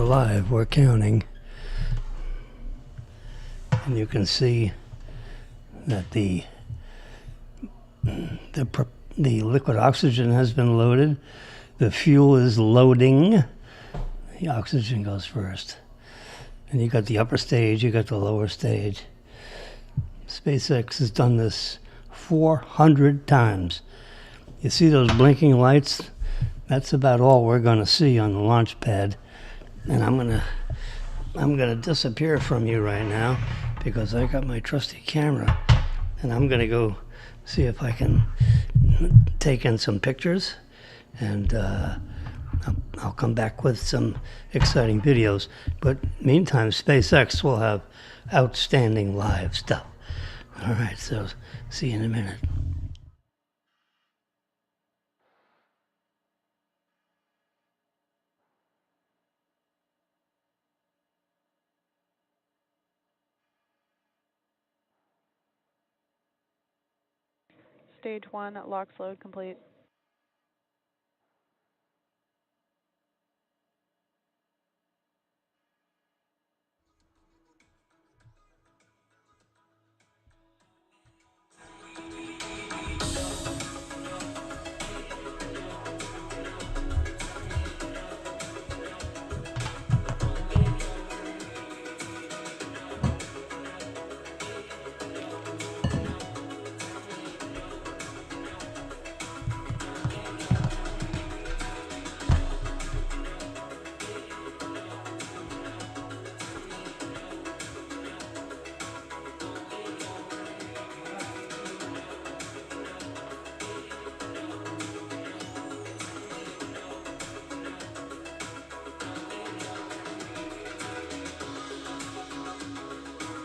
live, we're counting. And you can see that the liquid oxygen has been loaded. The fuel is loading. The oxygen goes first. And you got the upper stage, you got the lower stage. SpaceX has done this 400 times. You see those blinking lights? That's about all we're going to see on the launch pad. And I'm gonna disappear from you right now because I got my trusty camera, and I'm gonna go see if I can take in some pictures, and I'll come back with some exciting videos. But meantime, SpaceX will have outstanding live stuff. All right, so see you in a minute. Stage 1, LOX load complete.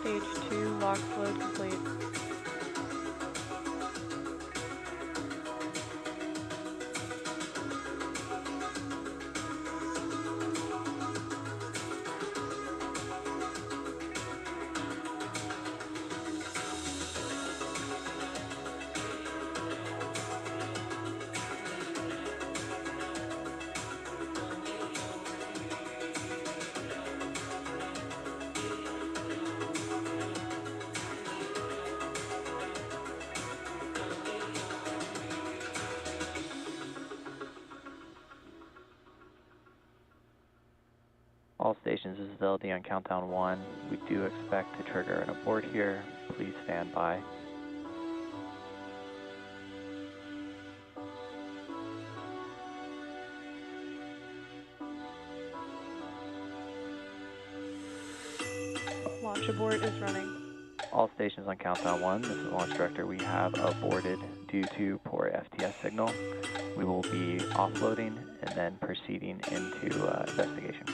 Stage 2, LOX load complete. All stations, visibility on countdown 1. We do expect to trigger an abort here. Please stand by. Launch abort is running. All stations on countdown 1. This is Launch Director. We have aborted due to poor FTS signal. We will be offloading and then proceeding into investigation.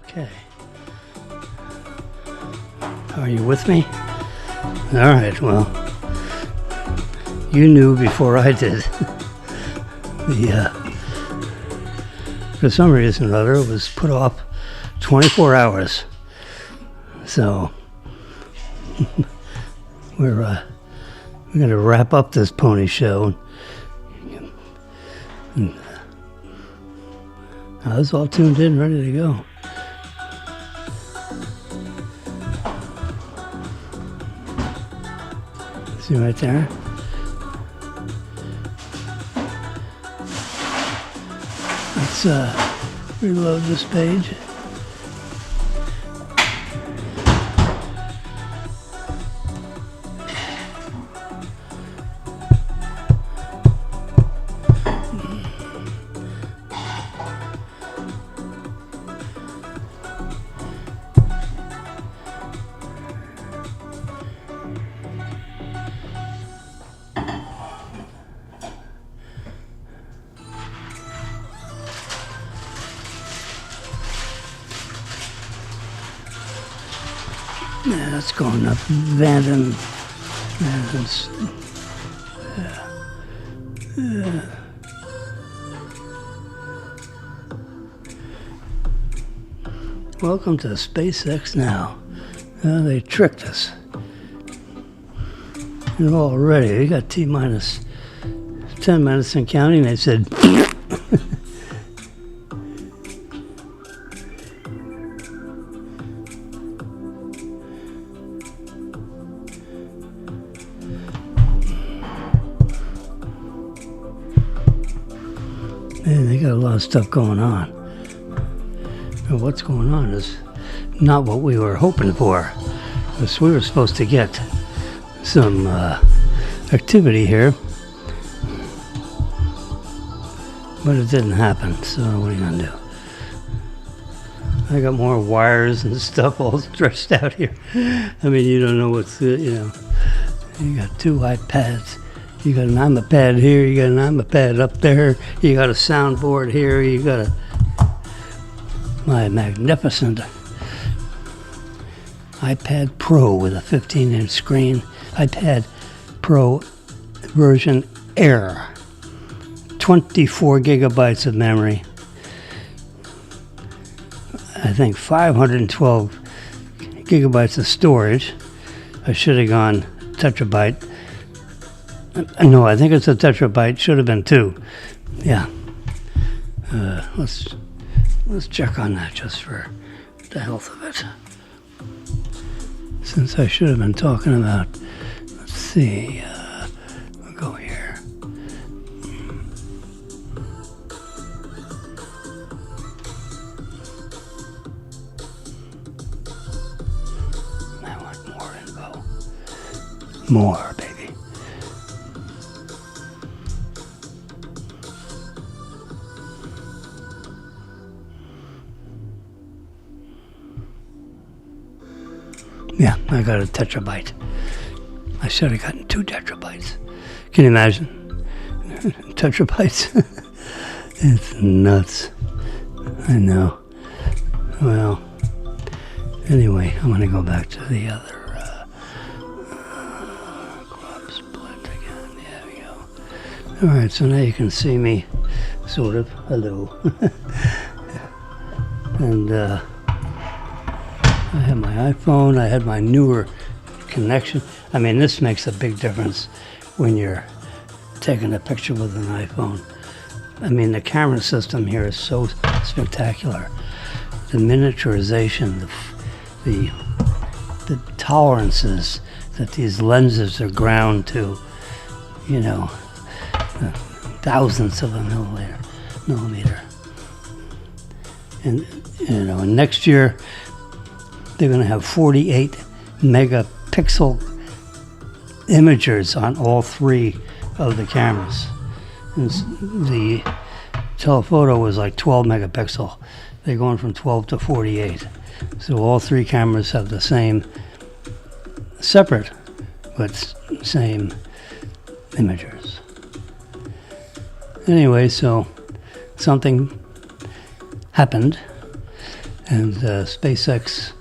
Okay. Are you with me? All right, well, you knew before I did. For some reason or other, it was put off 24 hours. So, we're going to wrap up this pony show. And I was all tuned in, ready to go. See right there? Let's reload this page. Yeah, that's going up. Vanden's. Welcome to SpaceX now. They tricked us. And already, they got T-minus 10 minutes and counting. They said, they got a lot of stuff going on. And what's going on is not what we were hoping for. Because we were supposed to get some activity here. But it didn't happen, so what are you gonna do? I got more wires and stuff all stretched out here. I mean, you don't know what's, you got two iPads. You got an iPad here, you got an iPad up there, you got a soundboard here, you got my magnificent iPad Pro with a 15-inch screen, iPad Pro version Air, 24 gigabytes of memory, I think 512 gigabytes of storage. I should have gone tetrabyte. No, I think it's a tetrabyte. Should have been 2. Yeah. Let's check on that just for the health of it. Since I should have been talking about, let's see, we'll go here. I want more info. More, baby. Yeah, I got a tetrabyte. I should have gotten 2 tetrabytes. Can you imagine? Tetrabytes? It's nuts. I know. Well, anyway, I'm going to go back to the other crop split again. There we go. All right, so now you can see me, sort of. Hello. And I have my iPhone, I had my newer connection. I mean, this makes a big difference when you're taking a picture with an iPhone. I mean, the camera system here is so spectacular. The miniaturization, the tolerances that these lenses are ground to, thousandths of a millimeter. And, and next year, they're going to have 48 megapixel imagers on all 3 of the cameras. And the telephoto was like 12 megapixel. They're going from 12 to 48. So all 3 cameras have the same, separate, but same imagers. Anyway, so something happened. And SpaceX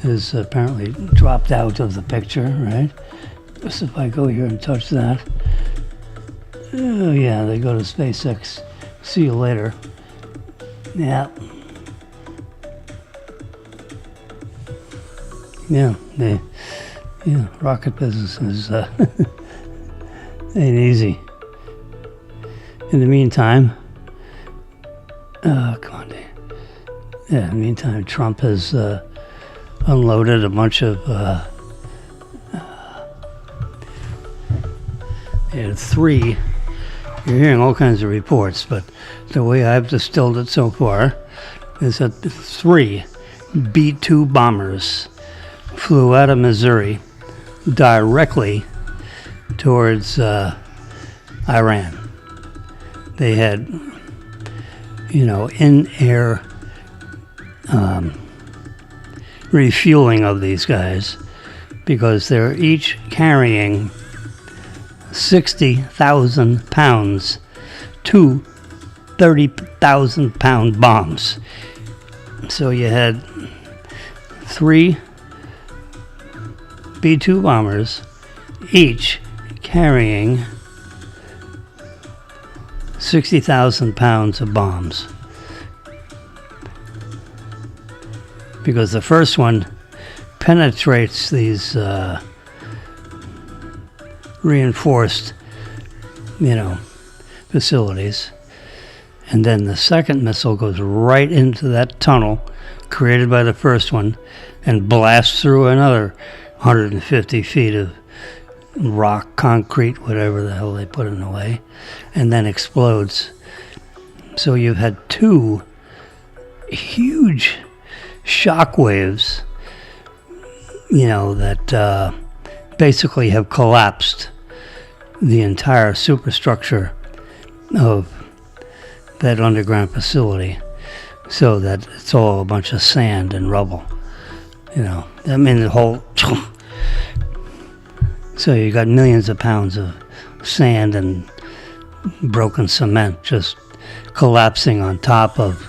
is apparently dropped out of the picture, right? So if I go here and touch that, oh yeah, they go to SpaceX. See you later. Yeah. Yeah, rocket business is ain't easy. In the meantime, come on, Dave. Yeah, in the meantime, Trump has unloaded a bunch of. He had 3. You're hearing all kinds of reports, but the way I've distilled it so far is that 3 B-2 bombers flew out of Missouri directly towards Iran. They had, in-air refueling of these guys because they're each carrying 60,000 pounds, 2 30,000-pound bombs. So you had 3 B-2 bombers, each carrying 60,000 pounds of bombs. Because the first one penetrates these reinforced, facilities. And then the second missile goes right into that tunnel created by the first one and blasts through another 150 feet of rock, concrete, whatever the hell they put in the way, and then explodes. So you've had 2 huge shock waves, that basically have collapsed the entire superstructure of that underground facility, so that it's all a bunch of sand and rubble. The whole. So you got millions of pounds of sand and broken cement just collapsing on top of,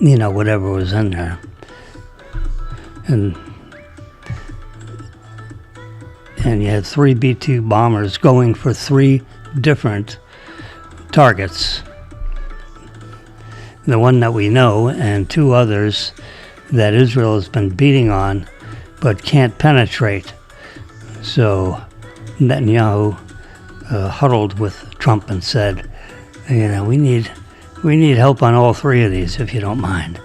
whatever was in there. And you had 3 B-2 bombers going for 3 different targets. The one that we know and 2 others that Israel has been beating on but can't penetrate. So Netanyahu huddled with Trump and said, we need help on all 3 of these, if you don't mind.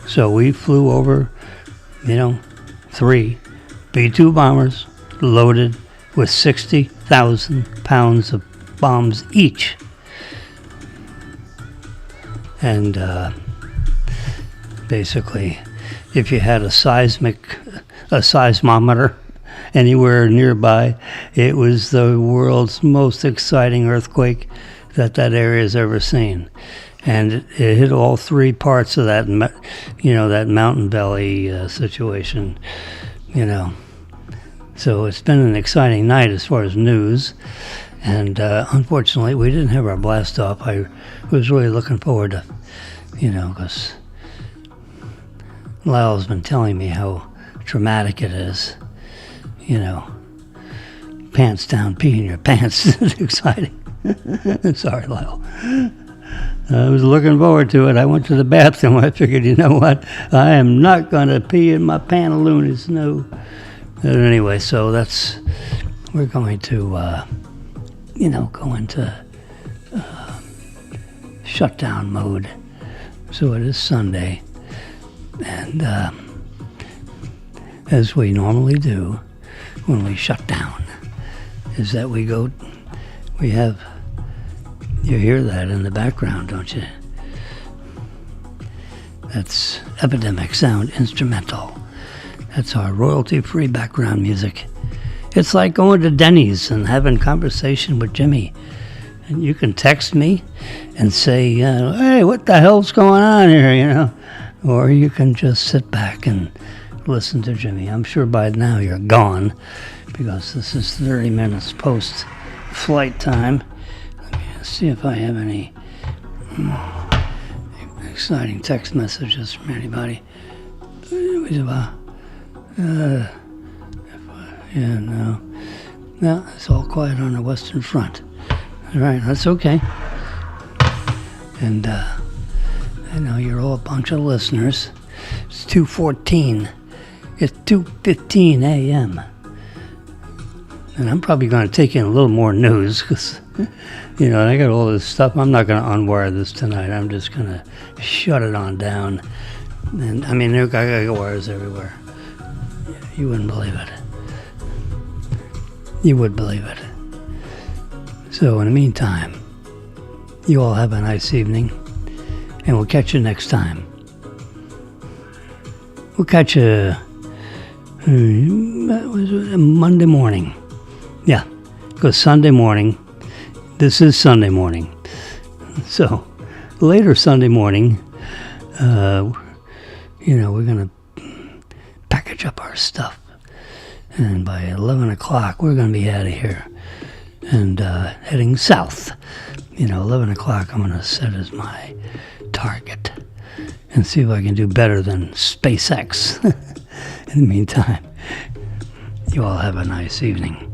So we flew over, 3 B-2 bombers loaded with 60,000 pounds of bombs each. And basically, if you had a seismometer anywhere nearby, it was the world's most exciting earthquake that area has ever seen. And it hit all 3 parts of that, that mountain valley situation, So it's been an exciting night as far as news. And unfortunately, we didn't have our Blastoff. I was really looking forward to, because Lyle's been telling me how traumatic it is. Pants down, pee in your pants. It's exciting. Sorry, Lyle. I was looking forward to it. I went to the bathroom. I figured, you know what? I am not going to pee in my pantaloons. No. But anyway, so we're going to, go into shutdown mode. So it is Sunday. And as we normally do when we shut down, is that you hear that in the background, don't you? That's Epidemic Sound Instrumental. That's our royalty-free background music. It's like going to Denny's and having conversation with Jimmy. And you can text me and say, hey, what the hell's going on here, Or you can just sit back and listen to Jimmy. I'm sure by now you're gone because this is 30 minutes post-flight time. Let me see if I have any exciting text messages from anybody. Yeah, no. No, it's all quiet on the Western Front. All right, that's okay. And I know you're all a bunch of listeners. It's 2:14. It's 2:15 a.m. And I'm probably going to take in a little more news because, you know, I got all this stuff. I'm not going to unwire this tonight. I'm just going to shut it on down. And I mean, I got wires everywhere. You wouldn't believe it. You would believe it. So in the meantime, you all have a nice evening, and we'll catch you next time. We'll catch you Monday morning. Yeah, because Sunday morning, this is Sunday morning. So later Sunday morning, you know, we're going to package up our stuff. And by 11 o'clock, we're going to be out of here and heading south. You know, 11 o'clock I'm going to set as my target and see if I can do better than SpaceX. In the meantime, you all have a nice evening.